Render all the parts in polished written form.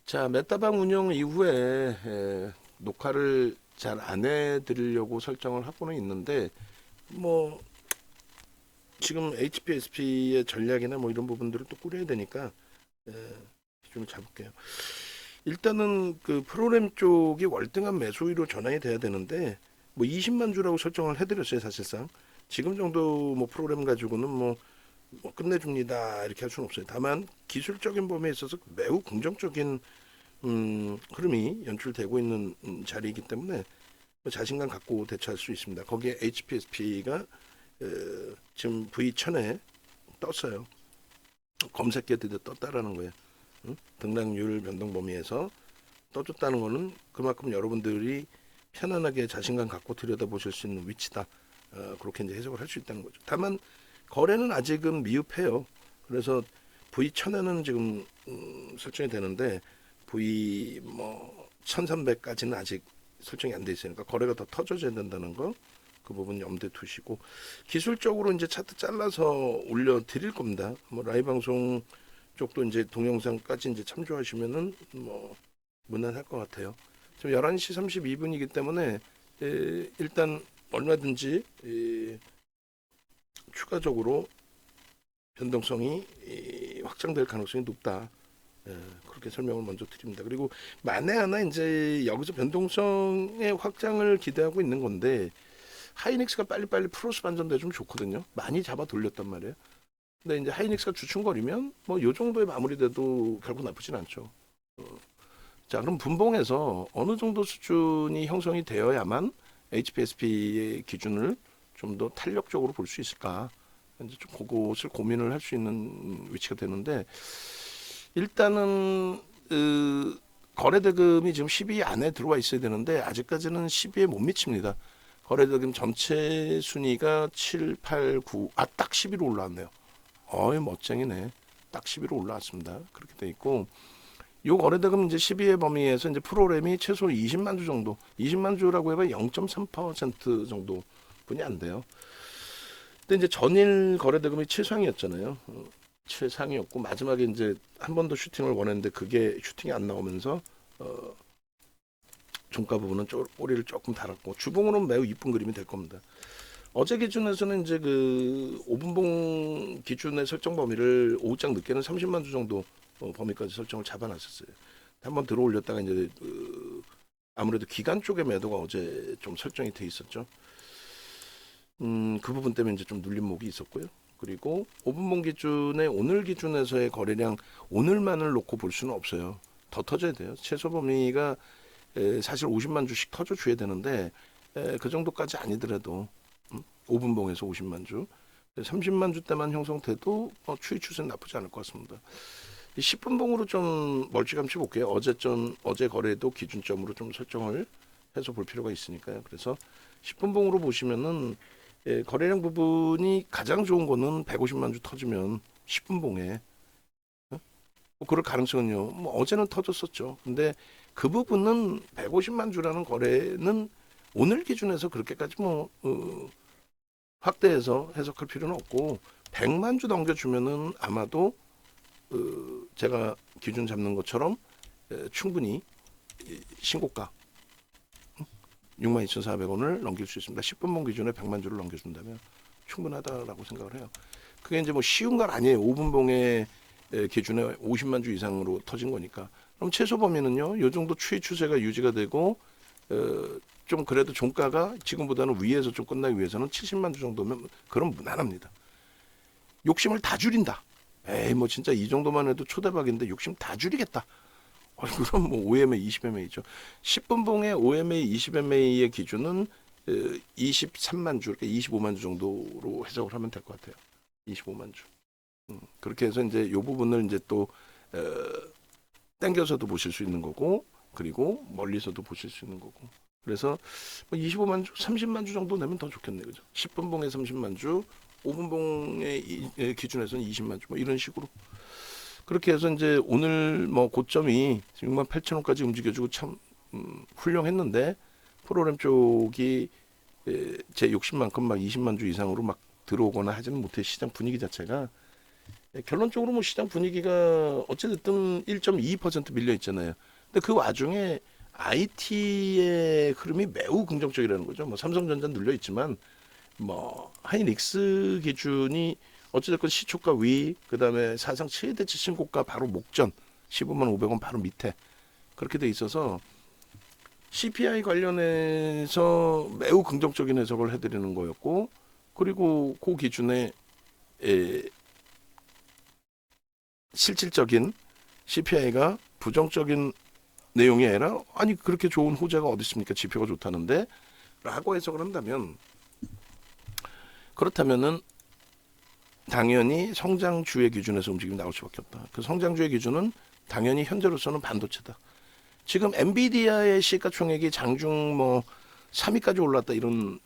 자, 메타방 운영 이후에 녹화를 잘 안 해드리려고 설정을 하고는 있는데 뭐 지금 HPSP의 전략이나 뭐 이런 부분들을 또 꾸려야 되니까 에, 기준을 잡을게요. 일단은 그 프로그램 쪽이 월등한 매수위로 전환이 돼야 되는데 뭐 20만 주라고 설정을 해드렸어요. 사실상 지금 정도 뭐 프로그램 가지고는 뭐 끝내줍니다 이렇게 할 수는 없어요. 다만 기술적인 범위에 있어서 매우 긍정적인 흐름이 연출되고 있는 자리이기 때문에 뭐 자신감 갖고 대처할 수 있습니다. 거기에 HPSP가 지금 V1000에 떴어요. 검색기에 드디어 떴다라는 거예요. 등락률 변동 범위에서 떠줬다는 거는 그만큼 여러분들이 편안하게 자신감 갖고 들여다보실 수 있는 위치다. 그렇게 이제 해석을 할 수 있다는 거죠. 다만 거래는 아직은 미흡해요. 그래서 V1000에는 지금 설정이 되는데 V 뭐 1300까지는 아직 설정이 안 돼 있으니까 거래가 더 터져져야 된다는 거, 그 부분 염두에 두시고 기술적으로 이제 차트 잘라서 올려 드릴 겁니다. 뭐 라이브 방송 쪽도 이제 동영상까지 이제 참조하시면은 뭐 무난할 것 같아요. 지금 11시 32분이기 때문에 일단 얼마든지 추가적으로 변동성이 확장될 가능성이 높다. 그렇게 설명을 먼저 드립니다. 그리고 만에 하나 이제 여기서 변동성의 확장을 기대하고 있는 건데 하이닉스가 빨리빨리 프로스 반전돼주면 좋거든요. 많이 잡아 돌렸단 말이에요. 근데 이제 하이닉스가 주춤거리면 뭐 요 정도의 마무리돼도 결국 나쁘진 않죠. 자, 그럼 분봉에서 어느 정도 수준이 형성이 되어야만 HPSP의 기준을 좀 더 탄력적으로 볼 수 있을까? 이제 좀 그것을 고민을 할 수 있는 위치가 되는데 일단은 거래대금이 지금 10위 안에 들어와 있어야 되는데 아직까지는 10위에 못 미칩니다. 거래대금 전체 순위가 7, 8, 9, 딱 10위로 올라왔네요. 어이 멋쟁이네. 딱 10위로 올라왔습니다. 그렇게 돼 있고 요 거래대금 이제 12회 범위에서 이제 프로그램이 최소 20만 주 정도, 20만 주라고 해봐 0.3% 정도 분이 안 돼요. 근데 이제 전일 거래대금이 최상이었잖아요. 최상이었고 마지막에 이제 한 번 더 슈팅을 원했는데 그게 슈팅이 안 나오면서 종가 부분은 꼬리를 조금 달았고 주봉으로는 매우 이쁜 그림이 될 겁니다. 어제 기준에서는 이제 그 5분봉 기준의 설정 범위를 오후장 늦게는 30만 주 정도 범위까지 설정을 잡아놨었어요. 한번 들어 올렸다가 이제 아무래도 기간 쪽의 매도가 어제 좀 설정이 돼 있었죠. 그 부분 때문에 이제 좀 눌림목이 있었고요. 그리고 5분봉 기준의 오늘 기준에서의 거래량 오늘만을 놓고 볼 수는 없어요. 더 터져야 돼요. 최소 범위가 사실 50만 주씩 터져줘야 되는데 그 정도까지 아니더라도 5분봉에서 50만 주, 30만 주 때만 형성돼도 추이 추세는 나쁘지 않을 것 같습니다. 10분봉으로 좀 멀찌감치 볼게요. 어제 거래도 기준점으로 좀 설정을 해서 볼 필요가 있으니까요. 그래서 10분봉으로 보시면은 거래량 부분이 가장 좋은 거는 150만 주 터지면 10분봉에 뭐 그럴 가능성은요. 뭐 어제는 터졌었죠. 근데 그 부분은 150만 주라는 거래는 오늘 기준에서 그렇게까지 확대해서 해석할 필요는 없고 100만 주 넘겨주면은 아마도 제가 기준 잡는 것처럼 충분히 신고가 62,400원을 넘길 수 있습니다. 10분봉 기준에 100만 주를 넘겨준다면 충분하다라고 생각을 해요. 그게 이제 뭐 쉬운 건 아니에요. 5분봉의 기준에 50만 주 이상으로 터진 거니까. 그럼 최소 범위는요. 이 정도 추이 추세가 유지가 되고 좀 그래도 종가가 지금보다는 위에서 좀 끝나기 위해서는 70만 주 정도면 그럼 무난합니다. 욕심을 다 줄인다. 에이 뭐 진짜 이 정도만 해도 초대박인데 욕심 다 줄이겠다. 그럼 뭐 OMA 20MA죠. 10분봉의 OMA 20MA의 기준은 23만 주, 그러니까 25만 주 정도로 해석을 하면 될 것 같아요. 25만 주. 그렇게 해서 이제 이 부분을 이제 또 땡겨서도 보실 수 있는 거고, 그리고 멀리서도 보실 수 있는 거고. 그래서 25만 주, 30만 주 정도 내면 더 좋겠네, 그죠? 10분봉에 30만 주, 5분봉의 기준에서는 20만 주, 뭐 이런 식으로. 그렇게 해서 이제 오늘 뭐 고점이 68,000원까지 움직여주고 참 훌륭했는데 프로그램 쪽이 제 욕심만큼 막 20만 주 이상으로 막 들어오거나 하지는 못해. 시장 분위기 자체가 결론적으로 뭐 시장 분위기가 어찌됐든 1.2% 밀려 있잖아요. 근데 그 와중에 IT의 흐름이 매우 긍정적이라는 거죠. 뭐 삼성전자 눌려 있지만 뭐 하이닉스 기준이 어찌됐건 시초가 위, 그다음에 사상 최대치 신고가 바로 목전 15만 500원 바로 밑에 그렇게 돼 있어서 CPI 관련해서 매우 긍정적인 해석을 해드리는 거였고, 그리고 그 기준에 실질적인 CPI가 부정적인 내용이 아니라 아니 그렇게 좋은 호재가 어디 있습니까? 지표가 좋다는데 라고 해석을 한다면, 그렇다면은 당연히 성장주의 기준에서 움직임이 나올 수밖에 없다. 그 성장주의 기준은 당연히 현재로서는 반도체다. 지금 엔비디아의 시가총액이 장중 뭐 3위까지 올랐다 이런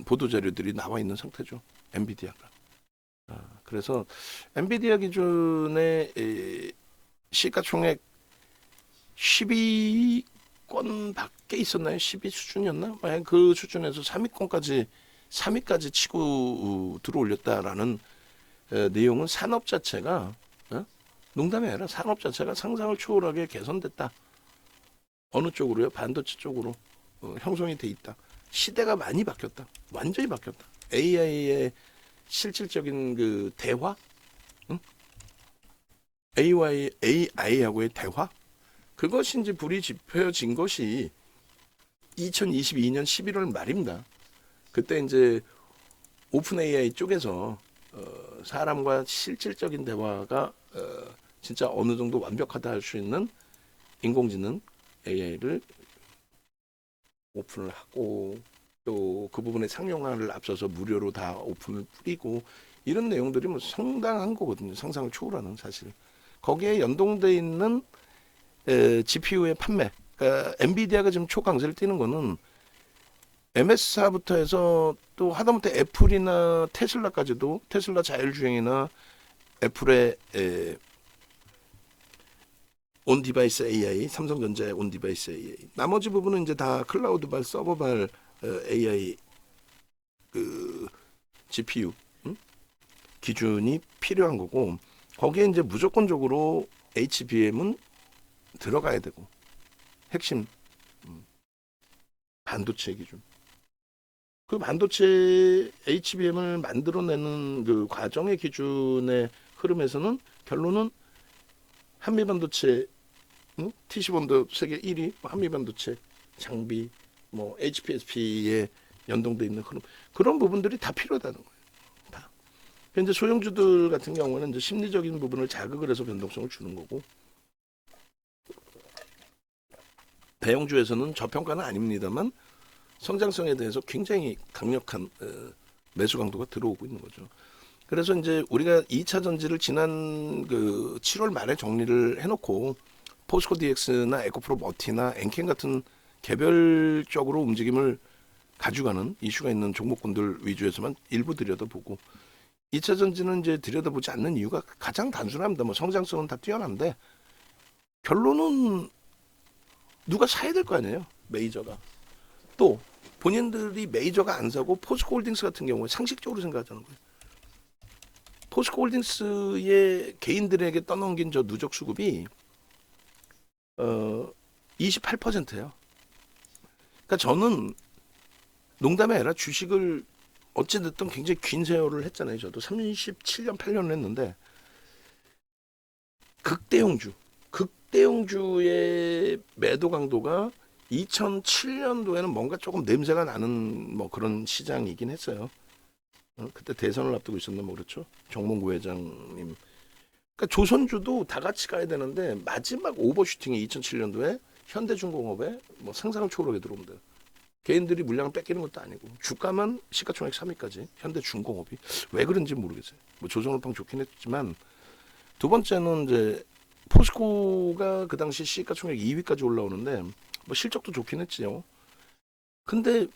보도 자료들이 나와 있는 상태죠. 엔비디아가. 그래서 엔비디아 기준의 시가총액 10위권 밖에 있었나요? 10위 수준이었나? 만약 그 수준에서 3위까지 치고 들어올렸다라는 내용은 산업 자체가 농담이 아니라 산업 자체가 상상을 초월하게 개선됐다. 어느 쪽으로요? 반도체 쪽으로 형성이 돼 있다. 시대가 많이 바뀌었다. 완전히 바뀌었다. AI의 실질적인 그 대화, 응? AI하고의 대화, 그것이 이제 불이 지펴진 것이 2022년 11월 말입니다. 그때 이제 오픈 AI 쪽에서 사람과 실질적인 대화가 진짜 어느 정도 완벽하다 할 수 있는 인공지능 AI를 오픈을 하고, 또 그 부분의 상용화를 앞서서 무료로 다 오픈을 뿌리고, 이런 내용들이 뭐 상당한 거거든요. 상상을 초월하는 사실. 거기에 연동돼 있는 GPU의 판매. 그러니까 엔비디아가 지금 초강세를 띄는 거는 MS사부터 해서 또 하다못해 애플이나 테슬라까지도, 테슬라 자율주행이나 애플의 온디바이스 AI, 삼성전자의 온디바이스 AI, 나머지 부분은 이제 다 클라우드발 서버발 AI 그 GPU 기준이 필요한 거고, 거기에 이제 무조건적으로 HBM은 들어가야 되고, 핵심 반도체 기준. 그 반도체 HBM을 만들어내는 그 과정의 기준의 흐름에서는 결론은 한미반도체, TC본도 세계 1위, 한미반도체 장비, 뭐 HPSP에 연동돼 있는 그런 부분들이 다 필요하다는 거예요. 다. 현재 소형주들 같은 경우는 이제 심리적인 부분을 자극을 해서 변동성을 주는 거고, 대형주에서는 저평가는 아닙니다만 성장성에 대해서 굉장히 강력한 매수 강도가 들어오고 있는 거죠. 그래서 이제 우리가 2차 전지를 지난 그 7월 말에 정리를 해놓고 포스코 DX나 에코프로 머티나 엔캠 같은 개별적으로 움직임을 가져가는 이슈가 있는 종목군들 위주에서만 일부 들여다보고, 2차 전지는 이제 들여다보지 않는 이유가 가장 단순합니다. 뭐 성장성은 다 뛰어난데 결론은 누가 사야 될 거 아니에요. 메이저가. 또 본인들이 메이저가 안 사고 포스코 홀딩스 같은 경우에 상식적으로 생각하자는 거예요. 포스코 홀딩스의 개인들에게 떠넘긴 저 누적 수급이 28%예요. 그러니까 저는 농담이 아니라 주식을 어찌됐든 굉장히 긴 세월을 했잖아요. 저도 37년, 8년을 했는데 극대형주의 매도 강도가 2007년도에는 뭔가 조금 냄새가 나는 뭐 그런 시장이긴 했어요. 그때 대선을 앞두고 있었나 뭐 그렇죠. 정몽구 회장님. 그러니까 조선주도 다 같이 가야 되는데 마지막 오버슈팅이 2007년도에 현대중공업에 뭐 상상을 초월하게 들어옵니다. 개인들이 물량을 뺏기는 것도 아니고 주가만 시가총액 3위까지 현대중공업이 왜 그런지 모르겠어요. 뭐 조선업황 좋긴 했지만, 두 번째는 이제 포스코가 그 당시 시가총액 2위까지 올라오는데 뭐 실적도 좋긴 했지요. 근데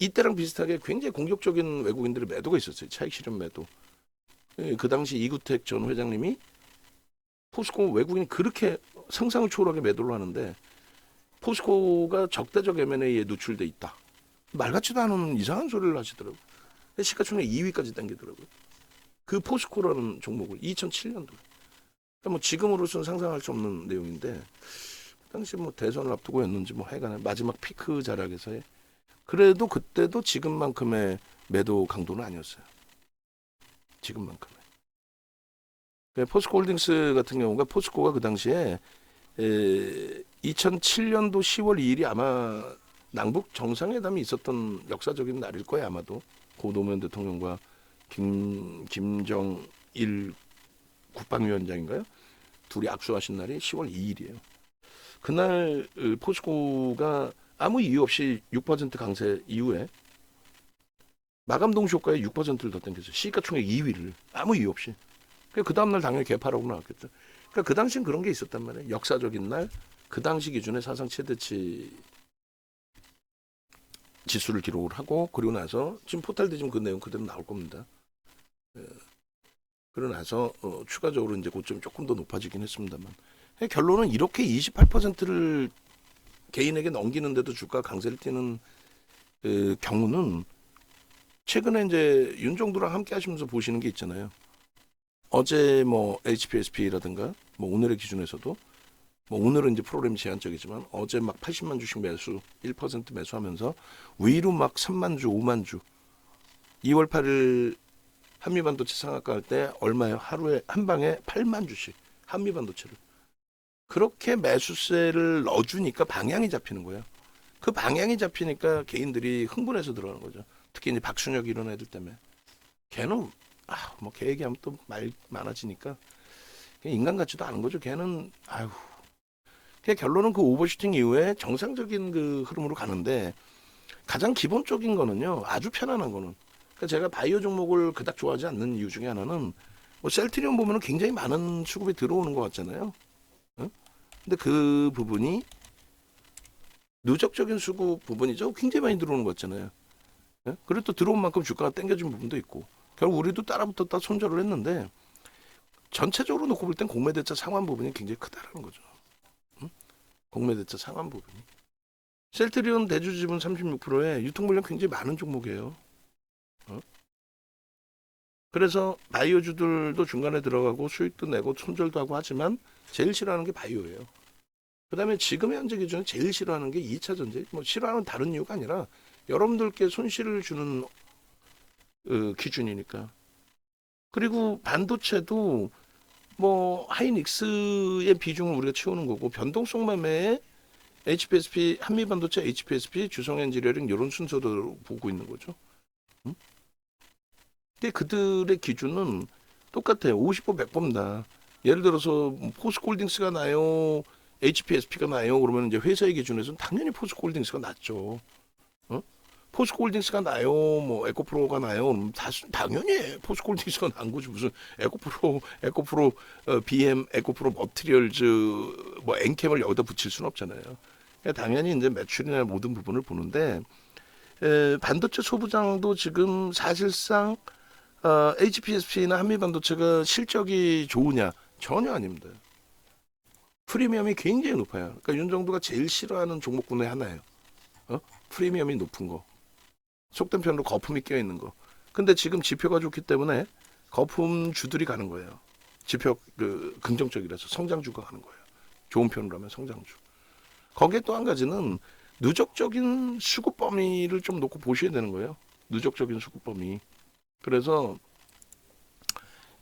이때랑 비슷하게 굉장히 공격적인 외국인들의 매도가 있었어요. 차익 실현 매도. 그 당시 이구택 전 회장님이 포스코 외국인이 그렇게 상상을 초월하게 매도를 하는데 포스코가 적대적 M&A에 노출돼 있다. 말 같지도 않은 이상한 소리를 하시더라고요. 시가총액 2위까지 당기더라고요. 그 포스코라는 종목을 2007년도. 뭐 지금으로서는 상상할 수 없는 내용인데 그 당시 뭐 대선을 앞두고였는지 뭐 하여간 마지막 피크 자락에서의 그래도 그때도 지금만큼의 매도 강도는 아니었어요. 지금만큼의. 포스코홀딩스 같은 경우가 포스코가 그 당시에 2007년도 10월 2일이 아마 남북 정상회담이 있었던 역사적인 날일 거예요. 아마도 고 노무현 대통령과 김정일 국방위원장인가요? 둘이 악수하신 날이 10월 2일이에요. 그날 포스코가 아무 이유 없이 6% 강세 이후에 마감 동시효과에 6%를 더 땡겼어요. 시가총액 2위를 아무 이유 없이. 그 다음날 당연히 개파라고 나왔겠죠. 그러니까 그 당시엔 그런 게 있었단 말이에요. 역사적인 날 그 당시 기준의 사상 최대치 지수를 기록을 하고 그리고 나서 지금 포탈 뒤지면 그 내용 그대로 나올 겁니다. 그러고 나서 추가적으로 이제 고점이 조금 더 높아지긴 했습니다만 결론은 이렇게 28%를 개인에게 넘기는데도 주가 강세를 띠는 경우는 최근에 이제 윤정두랑 함께 하시면서 보시는 게 있잖아요. 어제 뭐 HPSP라든가 뭐 오늘의 기준에서도 뭐 오늘은 이제 프로그램 제한적이지만 어제 막 80만 주씩 매수 1% 매수하면서 위로 막 3만 주 5만 주 2월 8일 한미반도체 상한가 할 때 얼마예요? 하루에 한 방에 8만 주씩 한미반도체를 그렇게 매수세를 넣어주니까 방향이 잡히는 거예요. 그 방향이 잡히니까 개인들이 흥분해서 들어가는 거죠. 특히 이제 박순혁 이런 애들 때문에 걔는 뭐 걔 얘기하면 또 말 많아지니까 인간 같지도 않은 거죠. 걔는 결론은 그 오버슈팅 이후에 정상적인 그 흐름으로 가는데 가장 기본적인 거는요. 아주 편안한 거는 그러니까 제가 바이오 종목을 그닥 좋아하지 않는 이유 중에 하나는 뭐 셀트리온 보면은 굉장히 많은 수급이 들어오는 것 같잖아요. 응? 근데 그 부분이 누적적인 수급 부분이죠. 굉장히 많이 들어오는 것 같잖아요. 응? 그리고 또 들어온 만큼 주가가 땡겨진 부분도 있고 결국 우리도 따라붙었다 손절을 했는데 전체적으로 놓고 볼 땐 공매대차 상환 부분이 굉장히 크다라는 거죠. 응? 공매대차 상환 부분이. 셀트리온 대주 지분 36%에 유통 물량 굉장히 많은 종목이에요. 그래서 바이오주들도 중간에 들어가고 수익도 내고 손절도 하고 하지만 제일 싫어하는 게 바이오예요. 그 다음에 지금 현재 기준에 제일 싫어하는 게 2차 전지. 뭐 싫어하는 다른 이유가 아니라 여러분들께 손실을 주는 기준이니까. 그리고 반도체도 뭐 하이닉스의 비중을 우리가 채우는 거고 변동성 매매에 HPSP 한미반도체 HPSP 주성엔지니어링 이런 순서도 보고 있는 거죠. 응? 근데 그들의 기준은 똑같아요. 50보 100보입니다. 예를 들어서 포스코홀딩스가 나요, HPSP가 나요. 그러면 이제 회사의 기준에서는 당연히 포스코홀딩스가 낫죠. 어? 포스코홀딩스가 나요, 뭐 에코프로가 나요. 당연히 포스코홀딩스가 난 거지. 무슨 에코프로 BM, 에코프로 머티리얼즈, 뭐 엔캠을 여기다 붙일 수는 없잖아요. 그러니까 당연히 이제 매출이나 모든 부분을 보는데 반도체 소부장도 지금 사실상 HPSP나 한미반도체가 실적이 좋으냐? 전혀 아닙니다. 프리미엄이 굉장히 높아요. 그러니까 윤정도가 제일 싫어하는 종목군의 하나예요. 프리미엄이 높은 거. 속된 편으로 거품이 껴있는 거. 근데 지금 지표가 좋기 때문에 거품주들이 가는 거예요. 지표 긍정적이라서 성장주가 가는 거예요. 좋은 편으로 하면 성장주. 거기에 또 한 가지는 누적적인 수급 범위를 좀 놓고 보셔야 되는 거예요. 누적적인 수급 범위. 그래서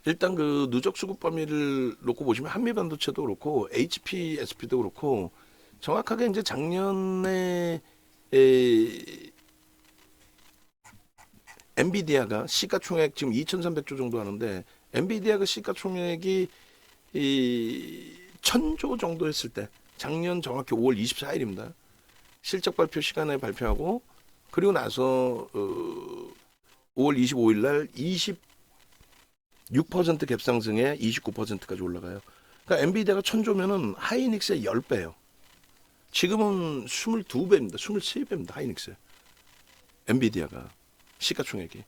일단 그 누적 수급 범위를 놓고 보시면 한미반도체도 그렇고 HPSP도 그렇고 정확하게 이제 작년에 엔비디아가 시가총액 지금 2,300조 정도 하는데 엔비디아가 시가총액이 1,000조 정도 했을 때 작년 정확히 5월 24일입니다. 실적 발표 시간에 발표하고 그리고 나서 5월 25일 날 26% 갭상승에 29%까지 올라가요. 그러니까 엔비디아가 1,000조면은 하이닉스의 10배예요. 지금은 22배입니다. 23배입니다. 하이닉스. 엔비디아가 시가총액이.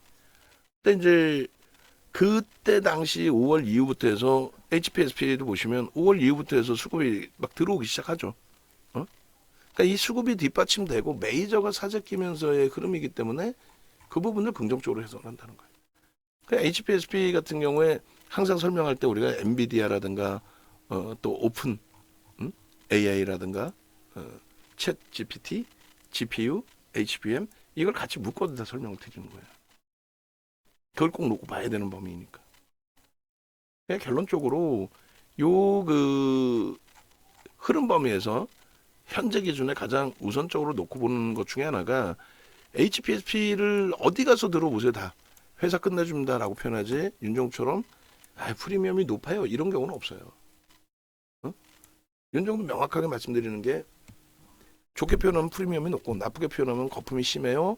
근데 이제 그때 당시 5월 이후부터 해서 HPSP도 보시면 5월 이후부터 해서 수급이 막 들어오기 시작하죠. 그러니까 이 수급이 뒷받침되고 메이저가 사재 끼면서의 흐름이기 때문에 그 부분을 긍정적으로 해석한다는 거예요. 그 HPSP 같은 경우에 항상 설명할 때 우리가 엔비디아라든가 또 오픈 AI라든가 챗 GPT, GPU, HBM 이걸 같이 묶어도 다 설명을 드리는 거예요. 그걸 꼭 놓고 봐야 되는 범위니까. 그냥 결론적으로 요 그 흐름 범위에서 현재 기준에 가장 우선적으로 놓고 보는 것 중에 하나가 HPSP를 어디 가서 들어보세요. 다 회사 끝내준다라고 표현하지 윤종처럼 프리미엄이 높아요 이런 경우는 없어요. 윤종도 명확하게 말씀드리는 게 좋게 표현하면 프리미엄이 높고 나쁘게 표현하면 거품이 심해요.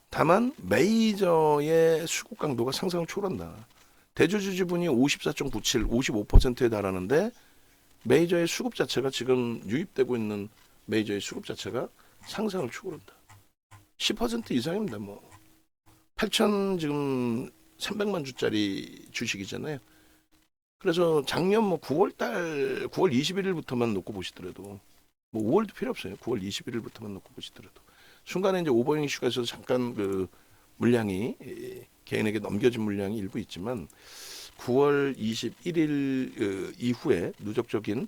다만 메이저의 수급 강도가 상상을 초월한다. 대주주 지분이 54.97, 55%에 달하는데 메이저의 수급 자체가 지금 유입되고 있는 메이저의 수급 자체가 상상을 초월한다. 10% 이상입니다. 뭐 8천 지금 300만 주짜리 주식이잖아요. 그래서 작년 뭐 9월 21일부터만 놓고 보시더라도 뭐 5월도 필요 없어요. 9월 21일부터만 놓고 보시더라도 순간에 이제 오버행 이슈가 있어서 잠깐 그 물량이 개인에게 넘겨진 물량이 일부 있지만 9월 21일 이후에 누적적인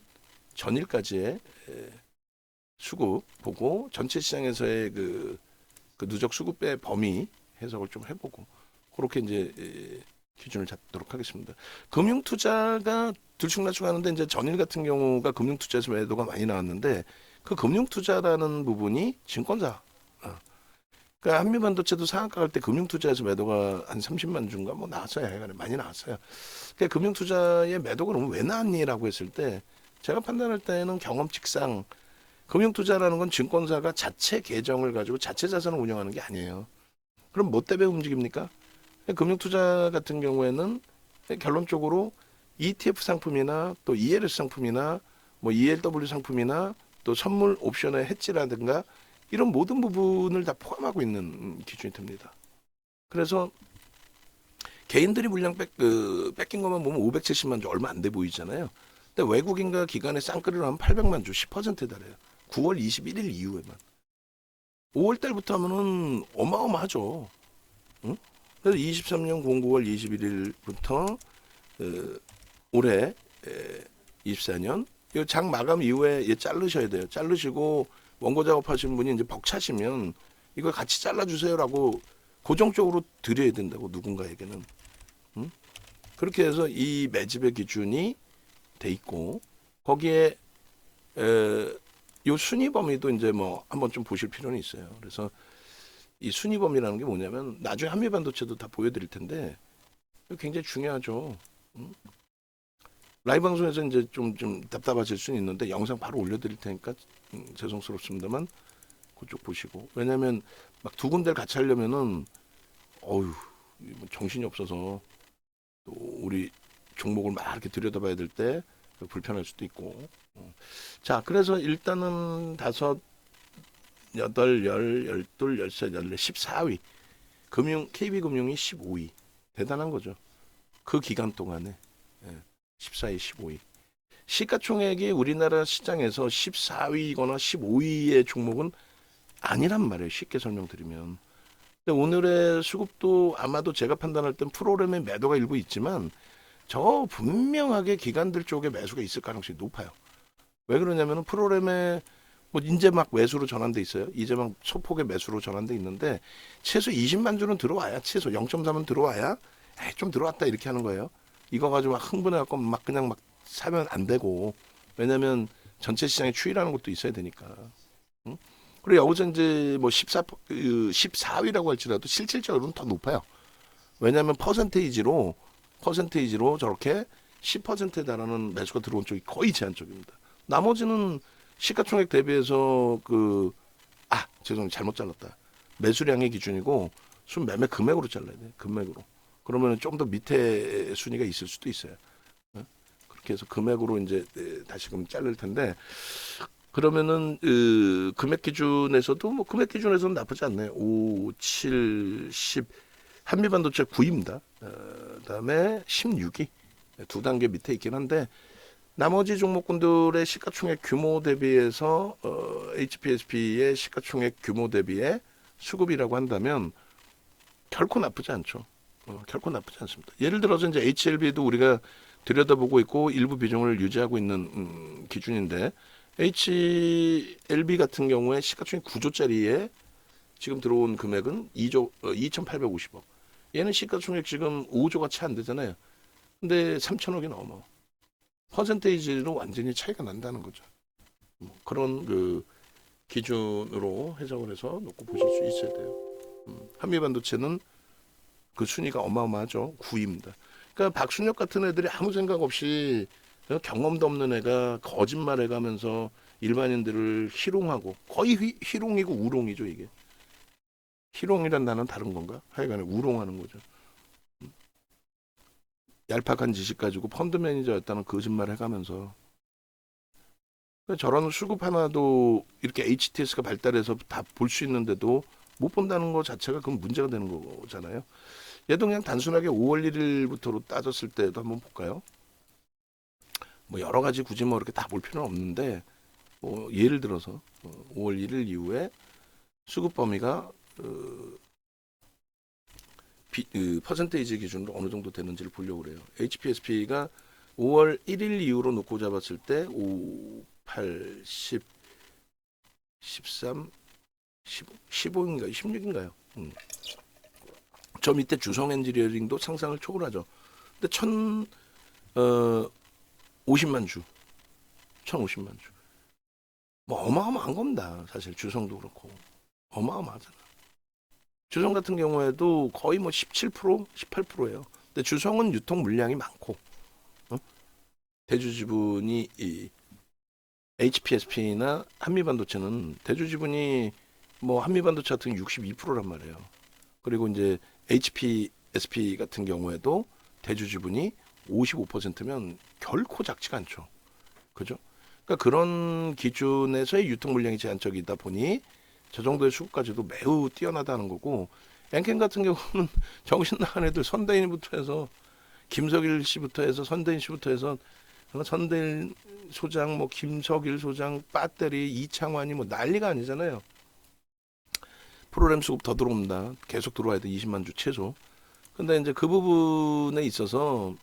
전일까지의 수급 보고 전체 시장에서의 그 누적 수급의 범위 해석을 좀 해보고 그렇게 이제 기준을 잡도록 하겠습니다. 금융 투자가 들쭉날쭉하는데 이제 전일 같은 경우가 금융 투자에서 매도가 많이 나왔는데 그 금융 투자라는 부분이 증권사. 그러니까 한미반도체도 상한가 갈 때 금융 투자에서 매도가 한 30만 주인가 뭐 나왔어요. 하여간에 많이 나왔어요. 그러니까 금융 투자의 매도가 그럼 왜 나왔니라고 했을 때 제가 판단할 때는 경험칙상 금융 투자라는 건 증권사가 자체 계정을 가지고 자체 자산을 운영하는 게 아니에요. 그럼 뭐 때문에 움직입니까? 금융 투자 같은 경우에는 결론적으로 ETF 상품이나 또 ELS 상품이나 뭐 ELW 상품이나 또 선물 옵션의 해지라든가 이런 모든 부분을 다 포함하고 있는 기준이 됩니다. 그래서 개인들이 물량 뺏긴 것만 보면 570만 주 얼마 안 돼 보이잖아요. 근데 외국인과 기관의 쌍끌이로 하면 800만 주 10%에 달해요. 9월 21일 이후에만. 5월 달부터 하면은 어마어마하죠. 응? 그래서 23년 09월 21일부터 올해 24년 장 마감 이후에 얘 자르셔야 돼요. 자르시고 원고 작업하시는 분이 이제 벅차시면 이걸 같이 잘라주세요라고 고정적으로 드려야 된다고 누군가에게는. 응? 그렇게 해서 이 매집의 기준이 돼 있고 거기에 요 순위 범위도 이제 뭐 한번 좀 보실 필요는 있어요. 그래서 이 순위 범위라는 게 뭐냐면 나중에 한미반도체도 다 보여드릴 텐데 굉장히 중요하죠. 응? 라이브 방송에서 이제 좀 답답하실 수는 있는데 영상 바로 올려드릴 테니까 죄송스럽습니다만 그쪽 보시고 왜냐하면 막 두 군데를 같이 하려면은 정신이 없어서 또 우리 종목을 막 이렇게 들여다봐야 될 때 불편할 수도 있고 자 그래서 일단은 5, 8, 10, 12, 13, 14, 14위 KB금융이 15위 대단한 거죠. 그 기간 동안에 14위, 15위. 시가총액이 우리나라 시장에서 14위거나 15위의 종목은 아니란 말이에요. 쉽게 설명드리면. 근데 오늘의 수급도 아마도 제가 판단할 땐 프로그램의 매도가 일부 있지만 저 분명하게 기관들 쪽에 매수가 있을 가능성이 높아요. 왜 그러냐면 프로그램에 뭐 이제 막 매수로 전환돼 있어요. 이제 막 소폭의 매수로 전환돼 있는데 최소 20만 주는 들어와야 최소 0.3은 들어와야 좀 들어왔다 이렇게 하는 거예요. 이거 가지고 막 흥분해갖고 막 그냥 막 사면 안 되고 왜냐면 전체 시장에 추이라는 것도 있어야 되니까. 응? 그리고 여기서 이제 뭐 14위라고 할지라도 실질적으로는 더 높아요. 왜냐하면 퍼센테이지로 저렇게 10%에 달하는 매수가 들어온 쪽이 거의 제한적입니다. 나머지는 시가총액 대비해서 죄송해요 잘못 잘랐다. 매수량의 기준이고 순 매매 금액으로 잘라야 돼. 금액으로. 그러면 좀 더 밑에 순위가 있을 수도 있어요. 그렇게 해서 금액으로 이제 다시금 자를 텐데 그러면은 금액 기준에서도 뭐 금액 기준에서는 나쁘지 않네요. 5, 7, 10 한미반도체 9위입니다. 그다음에 16위 두 단계 밑에 있긴 한데 나머지 종목군들의 시가총액 규모 대비해서 HPSP의 시가총액 규모 대비의 수급이라고 한다면 결코 나쁘지 않죠. 결코 나쁘지 않습니다. 예를 들어서 이제 HLB도 우리가 들여다보고 있고 일부 비중을 유지하고 있는 기준인데 HLB 같은 경우에 시가총액 9조짜리에 지금 들어온 금액은 2조 2,850억. 얘는 시가총액 지금 5조가 채 안 되잖아요. 근데 3천억이 넘어. 퍼센테이지로 완전히 차이가 난다는 거죠. 그런 그 기준으로 해석을 해서 놓고 보실 수 있어야 돼요. 한미반도체는 그 순위가 어마어마하죠. 9위입니다. 그러니까 박순혁 같은 애들이 아무 생각 없이 경험도 없는 애가 거짓말해가면서 일반인들을 희롱하고 거의 희롱이고 우롱이죠 이게. 희롱이란 단어는 다른 건가? 하여간에 우롱하는 거죠. 얄팍한 지식 가지고 펀드 매니저였다는 거짓말 해가면서 그러니까 저런 수급 하나도 이렇게 HTS가 발달해서 다 볼 수 있는데도 못 본다는 것 자체가 그건 문제가 되는 거잖아요. 얘도 그냥 단순하게 5월 1일부터로 따졌을 때도 한번 볼까요? 뭐 여러 가지 굳이 뭐 이렇게 다 볼 필요는 없는데 뭐 예를 들어서 5월 1일 이후에 수급 범위가 퍼센테이지 기준으로 어느 정도 되는지를 보려고 그래요. HPSP가 5월 1일 이후로 놓고 잡았을 때 5, 8, 10, 13, 15, 15인가요? 16인가요? 저 밑에 주성 엔지니어링도 상상을 초월하죠. 근데 50만 주, 1,050만 주. 뭐 어마어마한 겁니다. 사실 주성도 그렇고 어마어마하잖아. 주성 같은 경우에도 거의 뭐 17%, 18%예요. 근데 주성은 유통 물량이 많고 대주지분이 이 HPSP나 한미반도체는 대주지분이 뭐 한미반도체 같은 62%란 말이에요. 그리고 이제 HPSP 같은 경우에도 대주지분이 55%면 결코 작지가 않죠. 그죠? 그러니까 그런 기준에서의 유통 물량이 제한적이다 보니 저 정도의 수급까지도 매우 뛰어나다는 거고 엔캠 같은 경우는 정신 나간 애들 선대인부터 해서 김석일 씨부터 해서 선대인 씨부터 해서 선대인 소장 뭐 김석일 소장 배터리 이창환이 뭐 난리가 아니잖아요. 프로그램 수급 더 들어옵니다. 계속 들어와야 돼. 20만 주 최소. 근데 이제 그 부분에 있어서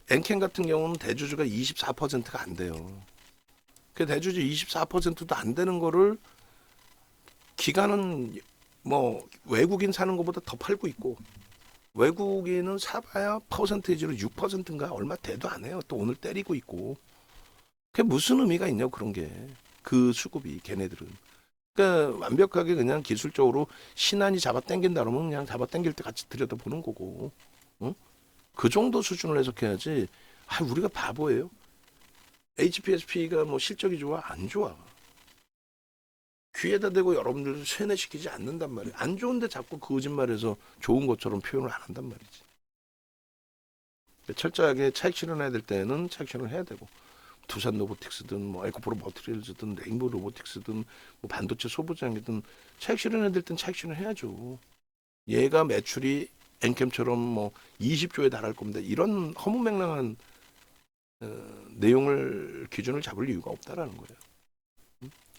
엔캠 같은 경우는 대주주가 24%가 안 돼요. 그 대주주 24%도 안 되는 거를 기관은 뭐 외국인 사는 것보다 더 팔고 있고 외국인은 사봐야 퍼센테이지로 6%인가 얼마 돼도 안 해요. 또 오늘 때리고 있고 그게 무슨 의미가 있냐고 그런 게 그 수급이 걔네들은 그러니까 완벽하게 그냥 기술적으로 신한이 잡아 당긴다 그러면 그냥 잡아 당길 때 같이 들여다보는 거고 응? 그 정도 수준을 해석해야지 우리가 바보예요. HPSP가 뭐 실적이 좋아? 안 좋아. 귀에다 대고 여러분들 세뇌시키지 않는단 말이에요. 안 좋은데 자꾸 거짓말해서 좋은 것처럼 표현을 안 한단 말이지. 철저하게 차익 실현해야 될 때는 차익 실현을 해야 되고 두산 로보틱스든 뭐 에코프로 머티리얼즈든 레인보우 로보틱스든 뭐 반도체 소부장이든 차익 실현해야 될 땐 차익 실현해야죠. 얘가 매출이 엔캠처럼 뭐 20조에 달할 겁니다. 이런 허무맹랑한 내용을 기준을 잡을 이유가 없다라는 거예요.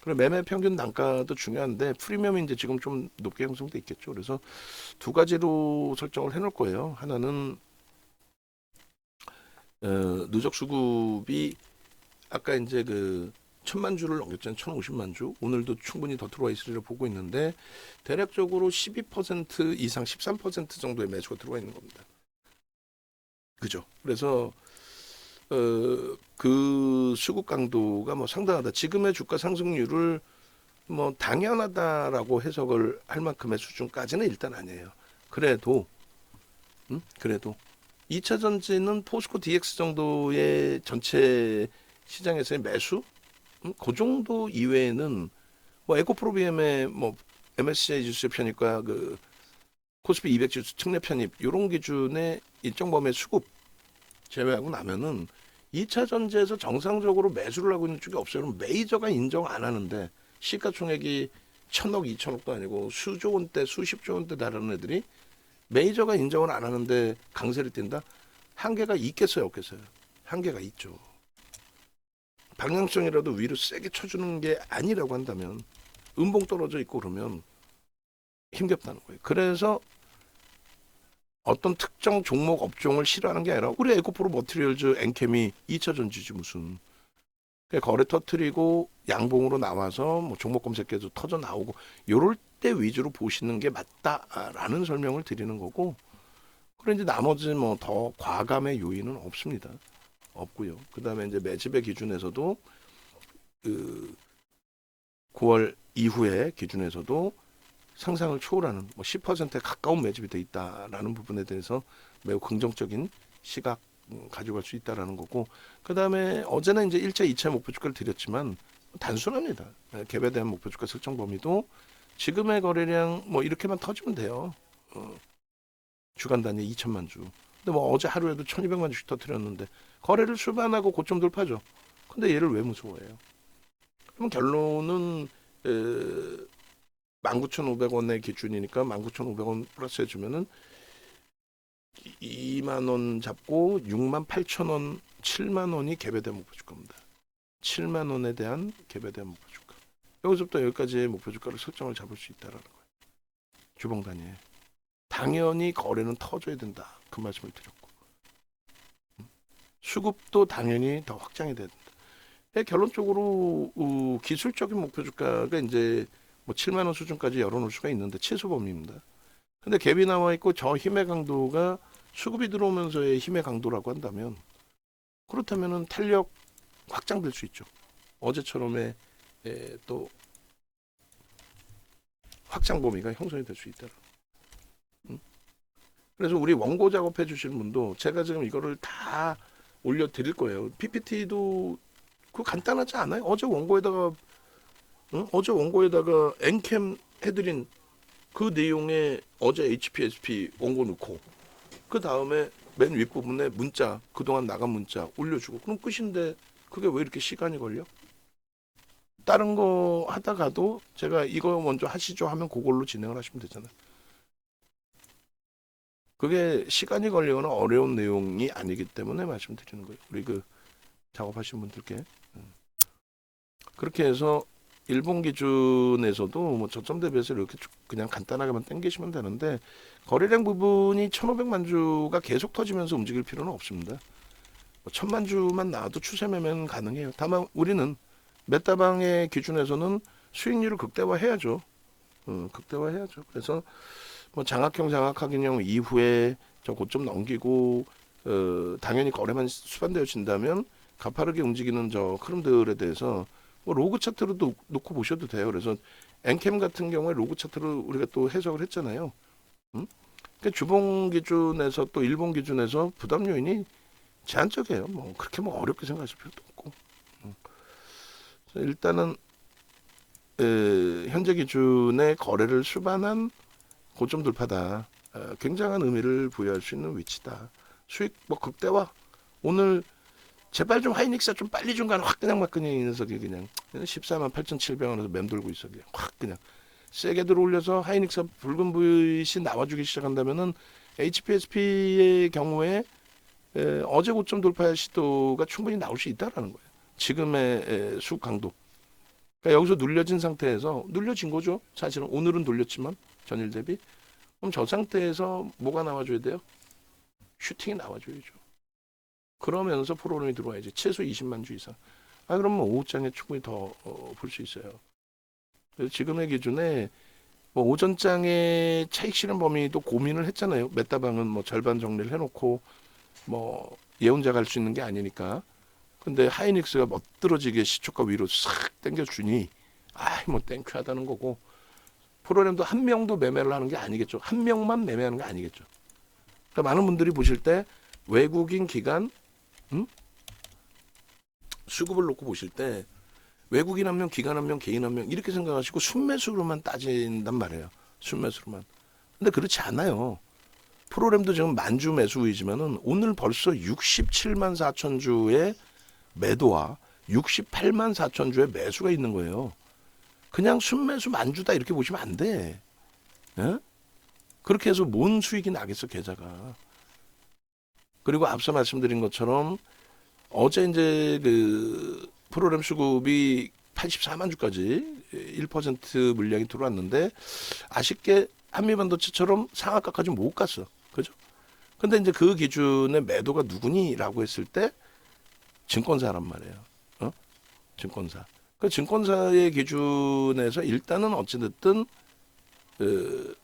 그리고 매매 평균 단가도 중요한데 프리미엄이 이제 지금 좀 높게 형성돼 있겠죠. 그래서 두 가지로 설정을 해놓을 거예요. 하나는 누적 수급이 아까 이제 그 1,000만 주를 넘겼잖아요. 1,050만 주. 오늘도 충분히 더 들어와 있으리라 보고 있는데 대략적으로 12% 이상 13% 정도의 매수가 들어와 있는 겁니다. 그죠? 그래서 그 수급 강도가 뭐 상당하다. 지금의 주가 상승률을 뭐 당연하다라고 해석을 할 만큼의 수준까지는 일단 아니에요. 그래도 그래도 2차 전지는 포스코 DX 정도의 전체 시장에서의 매수 그 정도 이외에는 뭐 에코프로비엠의 뭐 MSCI 지수 편입과 그 코스피 200 지수 측내 편입 이런 기준의 일정 범위의 수급 제외하고 나면은 2차 전지에서 정상적으로 매수를 하고 있는 쪽이 없어요. 그럼 메이저가 인정 안 하는데 시가총액이 1,000억, 2,000억도 아니고 수조 원대, 수십조 원대 다루는 애들이 메이저가 인정을 안 하는데 강세를 띈다? 한계가 있겠어요, 없겠어요? 한계가 있죠. 방향성이라도 위로 세게 쳐주는 게 아니라고 한다면 음봉 떨어져 있고 그러면 힘겹다는 거예요. 그래서 어떤 특정 종목 업종을 싫어하는 게 아니라 우리 에코프로 머티리얼즈 엔캠이 2차 전지지 무슨. 거래 터트리고 양봉으로 나와서 뭐 종목 검색해도 터져 나오고 요럴 때 위주로 보시는 게 맞다라는 설명을 드리는 거고, 그런데 나머지 뭐 더 과감의 요인은 없습니다. 없고요. 그다음에 이제 매집의 기준에서도 그 9월 이후에 기준에서도 상상을 초월하는 뭐 10%에 가까운 매집이 돼 있다라는 부분에 대해서 매우 긍정적인 시각 가져갈 수 있다라는 거고, 그 다음에 어제는 이제 1차, 2차 목표 주가를 드렸지만 단순합니다. 갭에 대한 목표 주가 설정 범위도 지금의 거래량 뭐 이렇게만 터지면 돼요. 주간 단위 2천만 주. 근데 뭐 어제 하루에도 1,200만 주씩 터뜨렸는데 거래를 수반하고 고점 돌파죠. 근데 얘를 왜 무서워해요? 그럼 결론은 19,500원의 기준이니까 19,500원 플러스 해주면은 2만 원 잡고 6만 8천 원, 7만 원이 갭에 대한 목표 주가입니다. 7만 원에 대한 갭에 대한 목표 주가. 여기서부터 여기까지의 목표 주가를 설정을 잡을 수 있다라는 거예요. 주봉 단위에. 당연히 거래는 터져야 된다. 그 말씀을 드렸고. 수급도 당연히 더 확장이 돼야 된다. 결론적으로 기술적인 목표 주가가 이제 뭐 7만 원 수준까지 열어놓을 수가 있는데 최소 범위입니다. 근데 갭이 나와 있고 저 힘의 강도가 수급이 들어오면서의 힘의 강도라고 한다면, 그렇다면은 탄력 확장될 수 있죠. 어제처럼의 또 확장 범위가 형성이 될 수 있다. 그래서 우리 원고 작업해 주시는 분도 제가 지금 이거를 다 올려드릴 거예요. PPT도 그 간단하지 않아요? 어제 원고에다가 엔캠 해드린 그 내용에 어제 HPSP 원고 넣고 그 다음에 맨 윗부분에 문자, 그동안 나간 문자 올려주고 그럼 끝인데 그게 왜 이렇게 시간이 걸려? 다른 거 하다가도 제가 이거 먼저 하시죠 하면 그걸로 진행을 하시면 되잖아요. 그게 시간이 걸리거나 어려운 내용이 아니기 때문에 말씀드리는 거예요. 우리 그 작업하신 분들께. 그렇게 해서 일본 기준에서도 뭐 저점 대비해서 이렇게 그냥 간단하게만 당기시면 되는데, 거래량 부분이 1,500만 주가 계속 터지면서 움직일 필요는 없습니다. 1,000만 주만 나와도 추세 매매는 가능해요. 다만 우리는 메타방의 기준에서는 수익률을 극대화해야죠. 극대화해야죠. 그래서 뭐 장악형, 장악하기형 이후에 저 고점 넘기고 당연히 거래만 수반되어진다면 가파르게 움직이는 저 흐름들에 대해서 뭐 로그 차트로도 놓고 보셔도 돼요. 그래서 엔캠 같은 경우에 로그 차트를 우리가 또 해석을 했잖아요. 그러니까 주봉 기준에서 또 일본 기준에서 부담 요인이 제한적이에요. 뭐 그렇게 뭐 어렵게 생각하실 필요도 없고. 일단은 현재 기준의 거래를 수반한 고점 돌파다. 굉장한 의미를 부여할 수 있는 위치다. 수익 뭐 극대화. 오늘 제발 좀 하이닉스가 좀 빨리 중간 확 그냥 막 그냥 이 녀석이 그냥 14만 8,700원에서 맴돌고 있어. 그냥 확 그냥 세게 들어올려서 하이닉스가 붉은 불빛이 나와주기 시작한다면은 HPSP의 경우에 어제 고점 돌파 시도가 충분히 나올 수 있다라는 거예요. 지금의 수급 강도. 그러니까 여기서 눌려진 상태에서 눌려진 거죠. 사실은 오늘은 눌렸지만 전일 대비. 그럼 저 상태에서 뭐가 나와줘야 돼요? 슈팅이 나와줘야죠. 그러면서 프로그램이 들어와야지. 최소 20만 주 이상. 그러면 오후장에 충분히 더 볼 수 있어요. 그래서 지금의 기준에 뭐 오전장의 차익 실현 범위도 고민을 했잖아요. 메타방은 뭐 절반 정리를 해놓고 뭐 예언자 갈 수 있는 게 아니니까. 근데 하이닉스가 멋들어지게 시초가 위로 싹 당겨주니 뭐 땡큐하다는 거고, 프로그램도 한 명도 매매를 하는 게 아니겠죠. 한 명만 매매하는 게 아니겠죠. 그러니까 많은 분들이 보실 때 외국인 기관 수급을 놓고 보실 때 외국인 한 명, 기관 한 명, 개인 한 명 이렇게 생각하시고 순매수로만 따진단 말이에요. 순매수로만. 근데 그렇지 않아요. 프로그램도 지금 만주 매수이지만은 오늘 벌써 67만 4천 주의 매도와 68만 4천 주의 매수가 있는 거예요. 그냥 순매수 만주다 이렇게 보시면 안 돼. 예? 그렇게 해서 뭔 수익이 나겠어 계좌가. 그리고 앞서 말씀드린 것처럼 어제 이제 그 프로그램 수급이 84만 주까지 1% 물량이 들어왔는데 한미반도체처럼 상한가까지 못 갔어. 그죠? 근데 이제 그 기준의 매도가 누구니라고 했을 때 증권사란 말이에요. 어? 증권사. 그 증권사의 기준에서 일단은 어찌됐든 그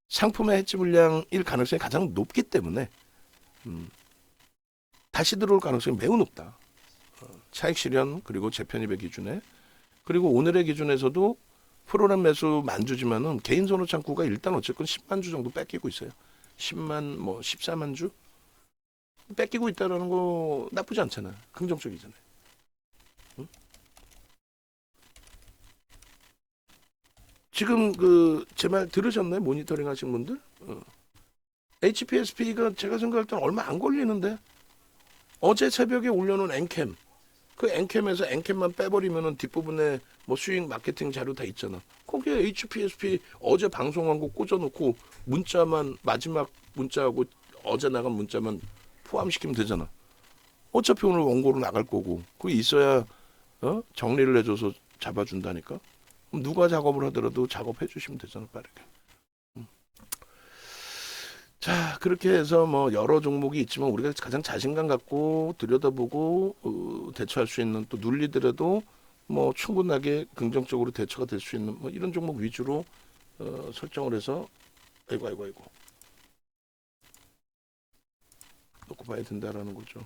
상품의 해지 물량일 가능성이 가장 높기 때문에 다시 들어올 가능성이 매우 높다. 차익 실현 그리고 재편입의 기준에 그리고 오늘의 기준에서도 프로그램 매수 만주지만은 개인 선호 창구가 일단 어쨌건 10만 주 정도 뺏기고 있어요. 10만 뭐 14만 주 뺏기고 있다라는 거 나쁘지 않잖아. 긍정적이잖아요. 응? 지금 그 제 말 들으셨나요? 모니터링 하신 분들? HPSP가 제가 생각할 때는 얼마 안 걸리는데 어제 새벽에 올려놓은 엔캠 그 엔캠에서 엔캠만 빼버리면은 뒷부분에 뭐 수익 마케팅 자료 다 있잖아. 거기에 HPSP 어제 방송한 거 꽂아놓고 문자만 마지막 문자하고 어제 나간 문자만 포함시키면 되잖아. 어차피 오늘 원고로 나갈 거고 그게 있어야 정리를 해줘서 잡아준다니까. 그럼 누가 작업을 하더라도 작업해 주시면 되잖아 빠르게. 자 그렇게 해서 뭐 여러 종목이 있지만 우리가 가장 자신감 갖고 들여다보고 대처할 수 있는 또 눌리더라도 뭐 충분하게 긍정적으로 대처가 될 수 있는 뭐 이런 종목 위주로 설정을 해서 아이고 놓고 봐야 된다라는 거죠.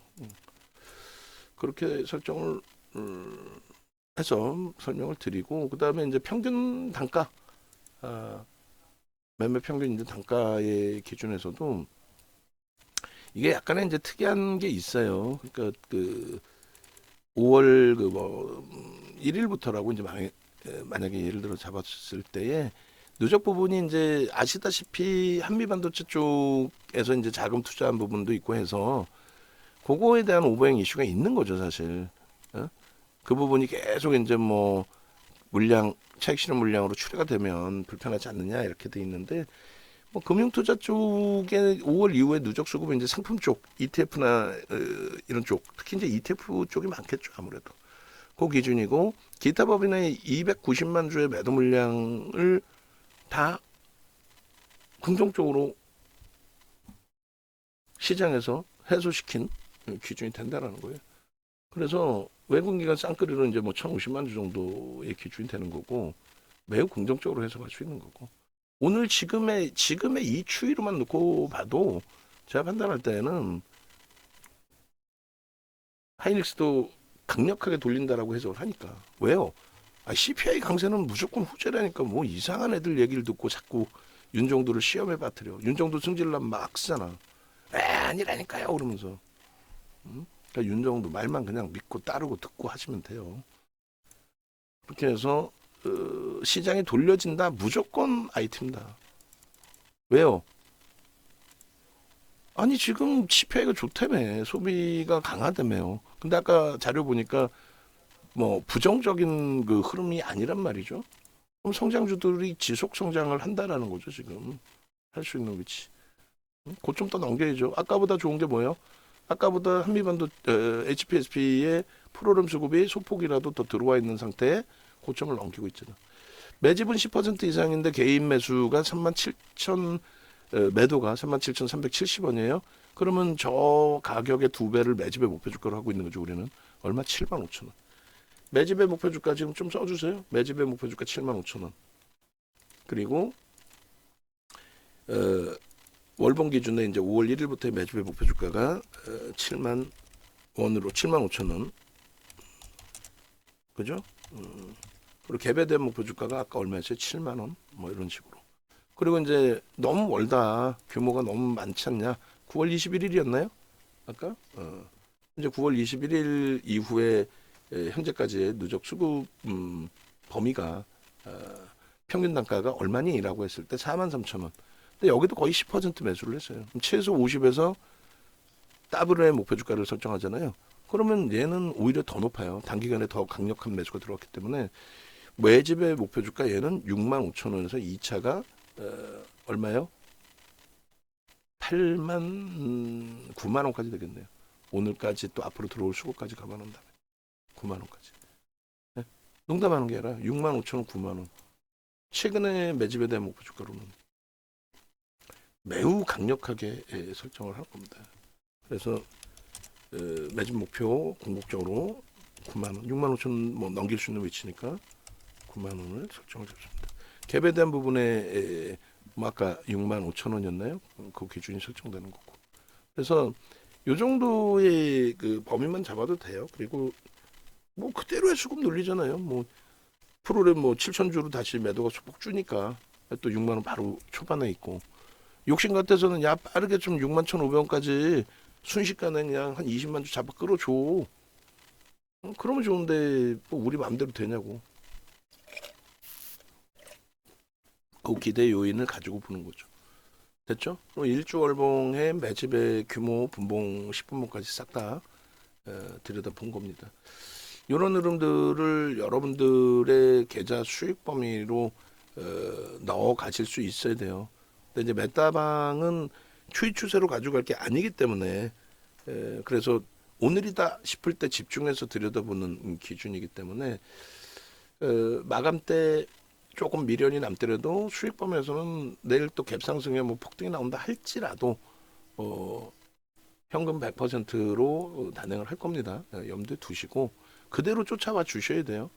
그렇게 설정을 해서 설명을 드리고 그 다음에 이제 평균 단가 매매 평균 이제 단가의 기준에서도 이게 약간의 이제 특이한 게 있어요. 그러니까 그 5월 그 뭐 1일부터라고 이제 만약에 예를 들어 잡았을 때에 누적 부분이 이제 아시다시피 한미반도체 쪽에서 이제 자금 투자한 부분도 있고 해서 그거에 대한 오버행 이슈가 있는 거죠, 사실. 그 부분이 계속 이제 뭐 물량 차익 실현 물량으로 추례가 되면 불편하지 않느냐 이렇게 돼 있는데 뭐 금융투자 쪽에 5월 이후에 누적 수급은 이제 상품 쪽 ETF나 이런 쪽 특히 이제 ETF 쪽이 많겠죠 아무래도 그 기준이고 기타 법인의 290만 주의 매도 물량을 다 긍정적으로 시장에서 해소시킨 기준이 된다라는 거예요. 그래서 외국기관 쌍끌이로 이제 뭐 1,050만 주 정도의 기준이 되는 거고 매우 긍정적으로 해석할 수 있는 거고 오늘 지금의 이 추이로만 놓고 봐도 제가 판단할 때는 하이닉스도 강력하게 돌린다라고 해석을 하니까 왜요? CPI 강세는 무조건 후재라니까 뭐 이상한 애들 얘기를 듣고 자꾸 윤정도를 시험에 빠뜨려 윤정도 승질나면 막 쓰잖아. 아니라니까요 그러면서 그러니까 윤정도 말만 그냥 믿고 따르고 듣고 하시면 돼요. 그렇게 해서 시장이 돌려진다 무조건 아이템이다. 왜요? 아니 지금 CPI가 좋다며 소비가 강하다며요. 근데 아까 자료 보니까 뭐 부정적인 그 흐름이 아니란 말이죠. 그럼 성장주들이 지속 성장을 한다라는 거죠 지금 할 수 있는 위치. 고점 더 넘겨야죠. 아까보다 좋은 게 뭐예요? 아까보다 한미반도 HPSP의 프로그램 수급이 소폭이라도 더 들어와 있는 상태에 고점을 넘기고 있잖아. 매집은 10% 이상인데 개인 매수가 37,000 매도가 37,370원이에요. 그러면 저 가격의 2배를 매집의 목표 주가로 하고 있는 거죠. 우리는 얼마? 75,000원. 매집의 목표 주가 지금 좀 써주세요. 매집의 목표 주가 75,000원. 그리고 월봉 기준에 이제 5월 1일부터의 매집의 목표 주가가 7만 원으로 7만 5천 원. 그죠? 그리고 개배된 목표 주가가 아까 얼마였어요? 7만 원. 뭐 이런 식으로. 그리고 이제 너무 멀다. 규모가 너무 많지 않냐? 9월 21일이었나요? 아까? 이제 9월 21일 이후에 현재까지의 누적 수급 범위가 평균 단가가 얼마니라고 했을 때 43,000원. 근데 여기도 거의 10% 매수를 했어요. 최소 50에서 더블의 목표 주가를 설정하잖아요. 그러면 얘는 오히려 더 높아요. 단기간에 더 강력한 매수가 들어왔기 때문에 매집의 목표 주가 얘는 65,000원에서 2차가 얼마요? 8만 9만 원까지 되겠네요. 오늘까지 또 앞으로 들어올 수급까지 감안한다면 9만 원까지. 네? 농담하는 게 아니라 6만 5천 원, 9만 원. 최근에 매집에 대한 목표 주가로는 매우 강력하게 설정을 할 겁니다. 그래서 매집 목표 궁극적으로 9만 원, 6만 5천 뭐 넘길 수 있는 위치니까 9만 원을 설정을 잡습니다. 갭에 대한 부분에 뭐 아까 6만 5천 원이었나요? 그 기준이 설정되는 거고. 그래서 요 정도의 그 범위만 잡아도 돼요. 그리고 뭐 그대로의 수급 늘리잖아요. 뭐 프로그램 뭐 7천 주로 다시 매도가 소폭 주니까 또 6만 원 바로 초반에 있고, 욕심 같아서는 야 빠르게 좀 6만 1,500원까지 순식간에 그냥 한 20만 주 잡아 끌어줘. 그러면 좋은데 뭐 우리 마음대로 되냐고. 그 기대 요인을 가지고 보는 거죠. 됐죠? 그럼 일주월봉의 매집의 규모, 분봉, 10분봉까지 싹 다 들여다 본 겁니다. 이런 흐름들을 여러분들의 계좌 수익 범위로 넣어 가실 수 있어야 돼요. 근데 이제 메타방은 추이 추세로 가져갈 게 아니기 때문에 그래서 오늘이다 싶을 때 집중해서 들여다보는 기준이기 때문에 마감 때 조금 미련이 남더라도 수익 범위에서는 내일 또 갭상승에 뭐 폭등이 나온다 할지라도 현금 100%로 단행을 할 겁니다. 염두에 두시고 그대로 쫓아와 주셔야 돼요.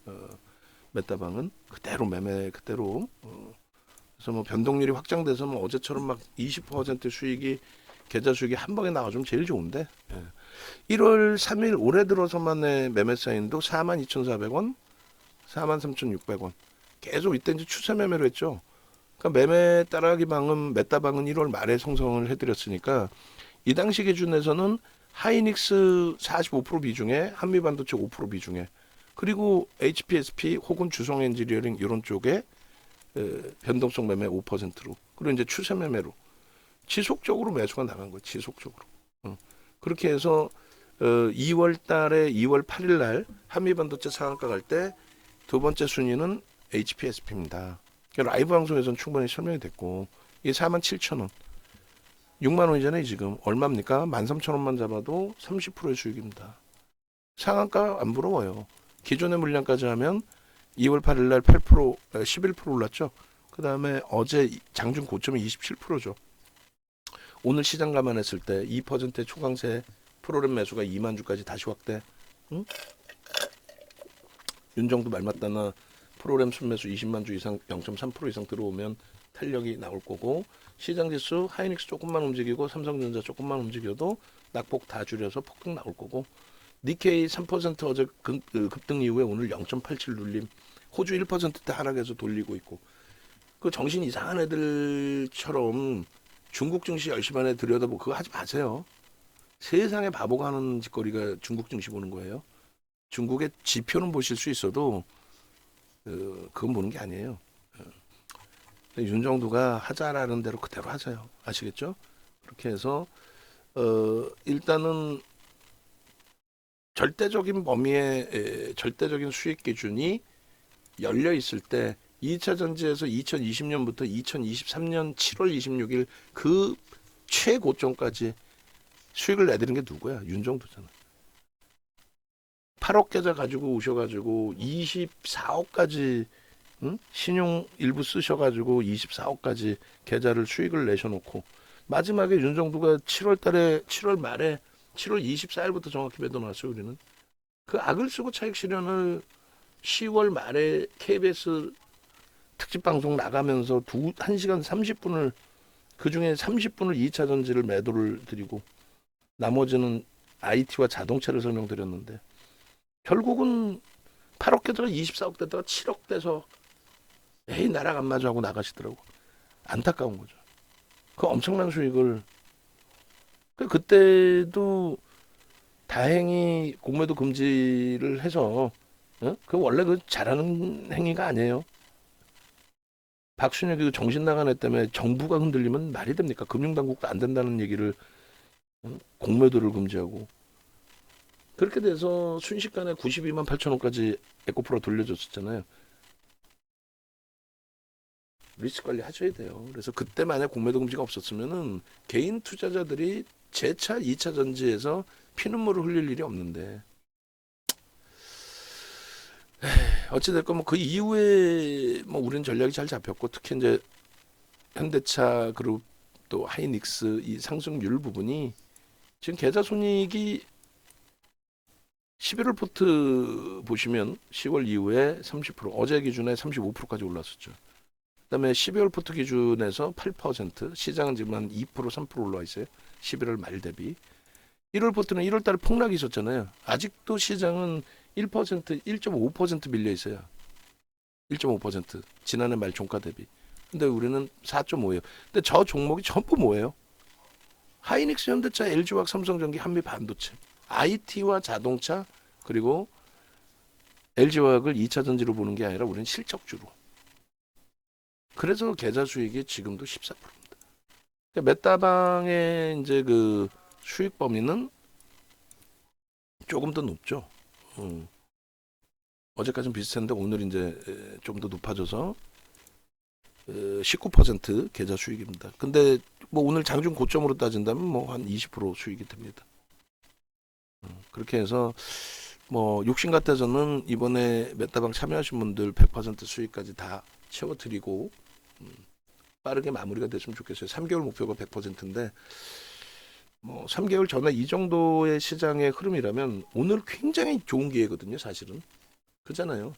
메타방은 그대로 매매 그대로. 그래서 뭐 변동률이 확장돼서 뭐 어제처럼 막 20% 수익이 계좌 수익이 한 방에 나와주면 제일 좋은데 1월 3일 올해 들어서만의 매매 사인도 42,400원, 43,600원. 계속 이때 이제 추세 매매로 했죠. 그러니까 매매 따라하기 방은 메타방은 1월 말에 송성을 해드렸으니까 이 당시 기준에서는 하이닉스 45% 비중에 한미반도체 5% 비중에 그리고 HPSP 혹은 주성 엔지니어링 이런 쪽에 변동성 매매 5%로 그리고 이제 추세 매매로 지속적으로 매수가 나간 거예요. 지속적으로. 그렇게 해서 2월 달에 2월 8일 날 한미반도체 상한가 갈 때 두 번째 순위는 HPSP입니다. 라이브 방송에서는 충분히 설명이 됐고 이게 47,000원 6만 원이잖아요. 지금 얼마입니까? 13,000원만 잡아도 30%의 수익입니다. 상한가 안 부러워요. 기존의 물량까지 하면 2월 8일 날 8%, 11% 올랐죠. 그 다음에 어제 장중 고점이 27%죠. 오늘 시장 감안했을 때 2%의 초강세 프로그램 매수가 2만 주까지 다시 확대. 응? 윤정도 말 맞다나 프로그램 순매수 20만 주 이상 0.3% 이상 들어오면 탄력이 나올 거고 시장 지수 하이닉스 조금만 움직이고 삼성전자 조금만 움직여도 낙폭 다 줄여서 폭등 나올 거고 니케이 3% 어제 급등 이후에 오늘 0.87 눌림 호주 1%대 하락해서 돌리고 있고 그 정신 이상한 애들처럼 중국 증시 열심히 안에 들여다보고 그거 하지 마세요. 세상에 바보가 하는 짓거리가 중국 증시 보는 거예요. 중국의 지표는 보실 수 있어도 그건 보는 게 아니에요. 윤정두가 하자라는 대로 그대로 하세요. 아시겠죠? 그렇게 해서 일단은 절대적인 범위의 절대적인 수익 기준이 열려 있을 때 2차 전지에서 2020년부터 2023년 7월 26일 그 최고점까지 수익을 내드린 게 누구야? 윤정두잖아. 8억 계좌 가지고 오셔가지고 24억까지 신용 일부 쓰셔가지고 24억까지 계좌를 수익을 내셔놓고 마지막에 윤정두가 7월 말에 7월 24일부터 정확히 매도 나왔어요. 우리는 그 악을 쓰고 차익 실현을 10월 말에 KBS 특집 방송 나가면서 1시간 30분을 그중에 30분을 2차 전지를 매도를 드리고 나머지는 IT와 자동차를 설명드렸는데 결국은 8억 대다가 24억 대다가 7억 돼서 에이 나랑 안 맞아 하고 나가시더라고. 안타까운 거죠. 그 엄청난 수익을 그때도 다행히 공매도 금지를 해서 그 원래 그 잘하는 행위가 아니에요. 박순혁이 정신 나간 애 때문에 정부가 흔들리면 말이 됩니까? 금융당국도 안 된다는 얘기를 공매도를 금지하고 그렇게 돼서 순식간에 92만 8천 원까지 에코프로 돌려줬었잖아요. 리스크 관리 하셔야 돼요. 그래서 그때 만약 공매도 금지가 없었으면은 개인 투자자들이 재차 2차 전지에서 피눈물을 흘릴 일이 없는데 어찌됐건 뭐 그 이후에 뭐 우리는 전략이 잘 잡혔고 특히 이제 현대차 그룹 또 하이닉스 이 상승률 부분이 지금 계좌 손익이 11월 포트 보시면 10월 이후에 30% 어제 기준에 35%까지 올랐었죠. 그다음에 12월 포트 기준에서 8% 시장은 지금 한 2% 3% 올라와 있어요. 11월 말 대비. 1월 포트는 1월 달에 폭락이 있었잖아요. 아직도 시장은 1%, 1.5% 밀려 있어요. 1.5% 지난해 말 종가 대비. 근데 우리는 4.5예요. 근데 저 종목이 전부 뭐예요? 하이닉스, 현대차, LG화학, 삼성전기, 한미반도체, IT와 자동차 그리고 LG화학을 2차 전지로 보는 게 아니라 우리는 실적주로. 그래서 계좌 수익이 지금도 14%입니다. 그러니까 메타방의 이제 그 수익 범위는 조금 더 높죠. 어제까지는 비슷했는데 오늘 이제 좀 더 높아져서 19% 계좌 수익입니다. 근데 뭐 오늘 장중 고점으로 따진다면 뭐 한 20% 수익이 됩니다. 그렇게 해서 뭐 욕심 같아서는 이번에 메타방 참여하신 분들 100% 수익까지 다 채워드리고 빠르게 마무리가 됐으면 좋겠어요. 3개월 목표가 100%인데 뭐 3개월 전에 이 정도의 시장의 흐름이라면 오늘 굉장히 좋은 기회거든요. 사실은 그렇잖아요.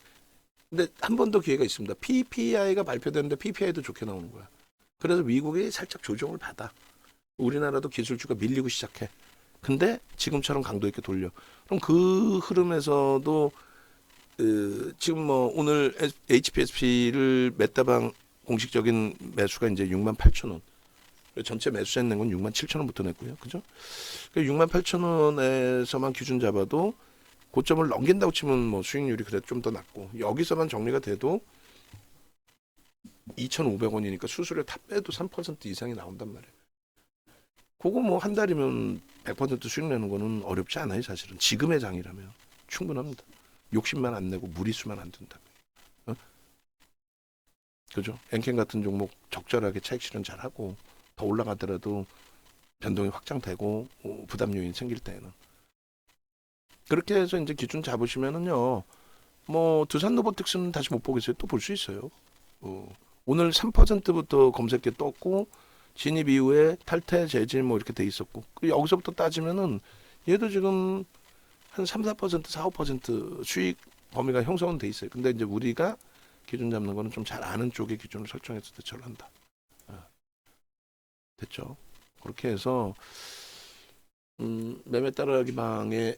근데 한 번 더 기회가 있습니다. PPI가 발표되는데 PPI도 좋게 나오는 거야. 그래서 미국이 살짝 조정을 받아. 우리나라도 기술주가 밀리고 시작해. 근데 지금처럼 강도 있게 돌려. 그럼 그 흐름에서도 지금 뭐 오늘 HPSP를 메타방 공식적인 매수가 이제 6만 8천 원. 전체 매수자 낸 건 6만 7천 원부터 냈고요. 그죠? 6만 8천 원에서만 기준 잡아도 고점을 넘긴다고 치면 뭐 수익률이 그래도 좀 더 낮고 여기서만 정리가 돼도 2,500원이니까 수수료 다 빼도 3% 이상이 나온단 말이에요. 그거 뭐 한 달이면 100% 수익 내는 거는 어렵지 않아요. 사실은 지금의 장이라면 충분합니다. 욕심만 안 내고 무리수만 안 둔다면. 어? 그죠? 엔캔 같은 종목 적절하게 차익 실현 잘하고 더 올라가더라도 변동이 확장되고 부담 요인 생길 때에는 그렇게 해서 이제 기준 잡으시면은요. 뭐 두산 로보틱스는 다시 못 보겠어요. 또 볼 수 있어요. 오늘 3%부터 검색에 떴고 진입 이후에 탈퇴 재질 뭐 이렇게 돼 있었고 여기서부터 따지면은 얘도 지금 한 3, 4%, 4, 5% 수익 범위가 형성은 돼 있어요. 근데 이제 우리가 기준 잡는 거는 좀 잘 아는 쪽의 기준을 설정해서 대처를 한다. 됐죠? 그렇게 해서 매매 따라가기 방에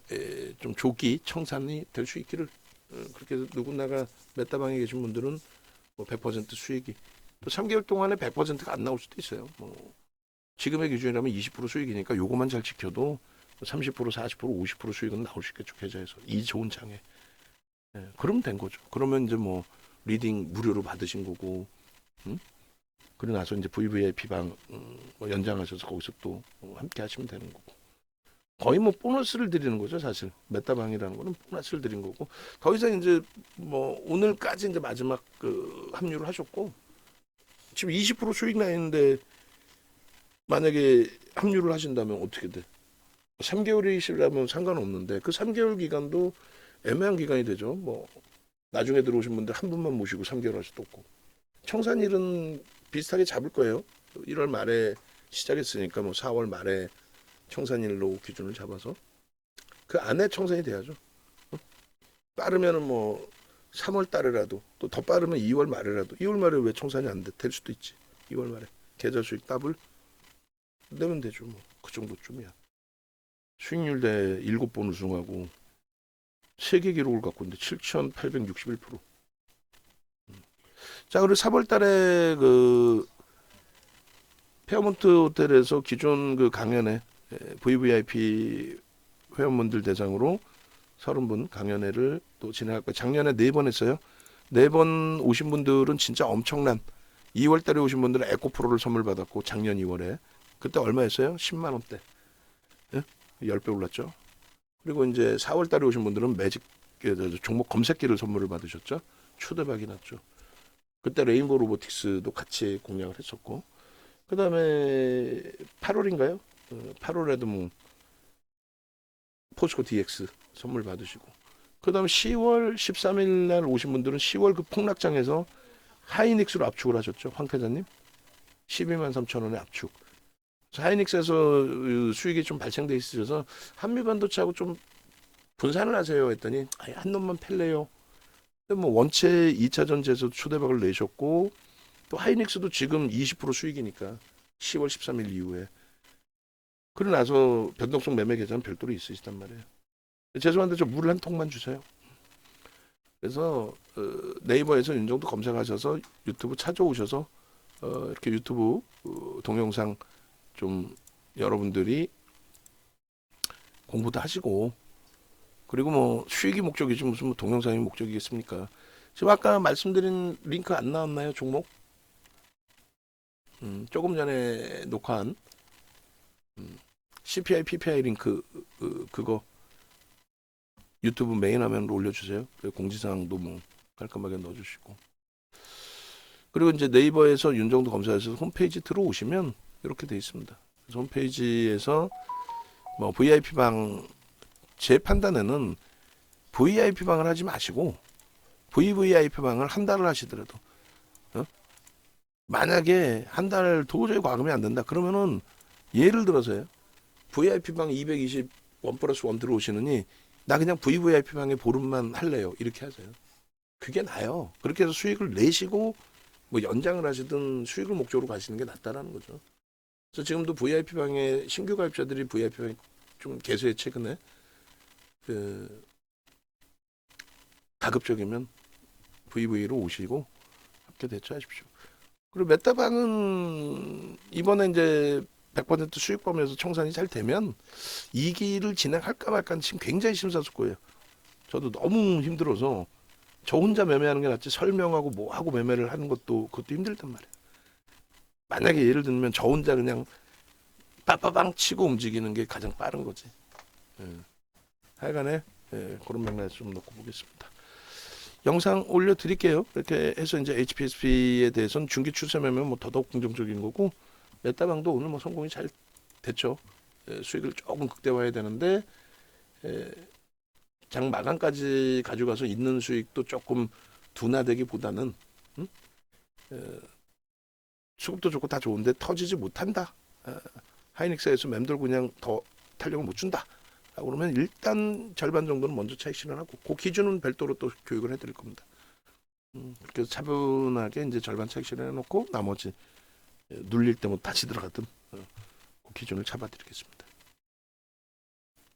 좀 조기 청산이 될 수 있기를 그렇게 해서 누구나가 메타방에 계신 분들은 뭐 100% 수익이 또 3개월 동안에 100%가 안 나올 수도 있어요. 뭐 지금의 기준이라면 20% 수익이니까 요거만 잘 지켜도 30%, 40%, 50% 수익은 나올 수 있겠죠. 계좌에서 이 좋은 장에. 그러면 된 거죠. 그러면 이제 뭐 리딩 무료로 받으신 거고, 그리고 나서 이제 VVIP 방 뭐 연장하셔서 거기서 또 함께 하시면 되는 거고. 거의 뭐 보너스를 드리는 거죠, 사실. 메타방이라는 거는 보너스를 드린 거고. 더 이상 이제 뭐 오늘까지 이제 마지막 그 합류를 하셨고, 지금 20% 수익 나 있는데 만약에 합류를 하신다면 어떻게 돼? 3개월이시라면 상관없는데 그 3개월 기간도 애매한 기간이 되죠. 뭐 나중에 들어오신 분들 한 분만 모시고 3개월 할 수도 없고. 청산일은 비슷하게 잡을 거예요. 1월 말에 시작했으니까 뭐 4월 말에 청산일로 기준을 잡아서 그 안에 청산이 돼야죠. 빠르면은 뭐 3월 달에라도 또 더 빠르면 2월 말에라도 2월 말에 왜 청산이 안 돼? 될 수도 있지. 2월 말에 계좌 수익 더블 내면 되죠. 뭐 그 정도쯤이야. 수익률 대 7번 우승하고 세계 기록을 갖고 있는데 7,861%. 자, 그리고 4월 달에 그 페어몬트 호텔에서 기존 그 강연회 VVIP 회원분들 대상으로 30분 강연회를 또 진행할 거예요. 작년에 4번 했어요. 4번 오신 분들은 진짜 엄청난 2월 달에 오신 분들은 에코프로를 선물 받았고 작년 2월에 그때 얼마였어요? 10만 원대. 예? 10배 올랐죠. 그리고 이제 4월 달에 오신 분들은 매직 종목 검색기를 선물을 받으셨죠. 초대박이 났죠. 그때 레인보우 로보틱스도 같이 공략을 했었고 그 다음에 8월인가요? 8월에도 뭐 포스코 DX 선물 받으시고 그다음 10월 13일 날 오신 분들은 10월 그 폭락장에서 하이닉스로 압축을 하셨죠, 황 패자님. 12만 3천 원의 압축. 하이닉스에서 수익이 좀 발생돼 있으셔서 한미반도체하고 좀 분산을 하세요 했더니 아예 한 놈만 팰래요. 근데 뭐 원체 2차 전지에서 초대박을 내셨고 또 하이닉스도 지금 20% 수익이니까 10월 13일 이후에 그러고 나서 변동성 매매 계좌는 별도로 있으시단 말이에요. 죄송한데 저 물 한 통만 주세요. 그래서 네이버에서 윤정도 검색하셔서 유튜브 찾아오셔서 이렇게 유튜브 동영상 좀 여러분들이 공부도 하시고 그리고 뭐 수익이 목적이지 무슨 뭐 동영상이 목적이겠습니까? 지금 아까 말씀드린 링크 안 나왔나요, 종목? 조금 전에 녹화한 CPI, PPI 링크 그거 유튜브 메인 화면으로 올려주세요. 공지사항도 뭐 깔끔하게 넣어주시고. 그리고 이제 네이버에서 윤정도 검사해서 홈페이지 들어오시면 이렇게 돼 있습니다. 그래서 홈페이지에서 뭐 VIP 방 제 판단에는 VIP 방을 하지 마시고 VVIP 방을 한 달을 하시더라도 만약에 한 달 도저히 과금이 안 된다 그러면은 예를 들어서요. VIP 방 220 1 플러스 1 들어오시느니 나 그냥 VVIP 방에 보름만 할래요. 이렇게 하세요. 그게 나아요. 그렇게 해서 수익을 내시고 뭐 연장을 하시든 수익을 목적으로 가시는 게 낫다라는 거죠. 그래서 지금도 VIP 방에 신규 가입자들이 VIP 방에 좀 개수해 최근에 그 가급적이면 VV로 오시고 함께 대처하십시오. 그리고 메타방은 이번에 이제 100% 수익 범위에서 청산이 잘 되면 2기를 진행할까 말까 지금 굉장히 심사숙고해요. 저도 너무 힘들어서 저 혼자 매매하는 게 낫지 설명하고 뭐하고 매매를 하는 것도 그것도 힘들단 말이에요. 만약에 예를 들면 저 혼자 그냥 빠빠방 치고 움직이는 게 가장 빠른 거지. 예. 하여간에 그런 맥락에서 좀 놓고 보겠습니다. 영상 올려드릴게요. 이렇게 해서 이제 HPSP에 대해서는 중기 추세 매매 뭐 더더욱 긍정적인 거고 메타방도 오늘 뭐 성공이 잘 됐죠. 수익을 조금 극대화해야 되는데 장 마감까지 가져가서 있는 수익도 조금 둔화되기보다는 수급도 좋고 다 좋은데 터지지 못한다. 하이닉스에서 맴돌고 그냥 더 탄력을 못 준다. 그러면 일단 절반 정도는 먼저 차익 실현하고 그 기준은 별도로 또 교육을 해드릴 겁니다. 그렇게 해서 차분하게 이제 절반 차익 실현해놓고 나머지 눌릴 때 뭐 다시 들어가든 그 기준을 잡아드리겠습니다.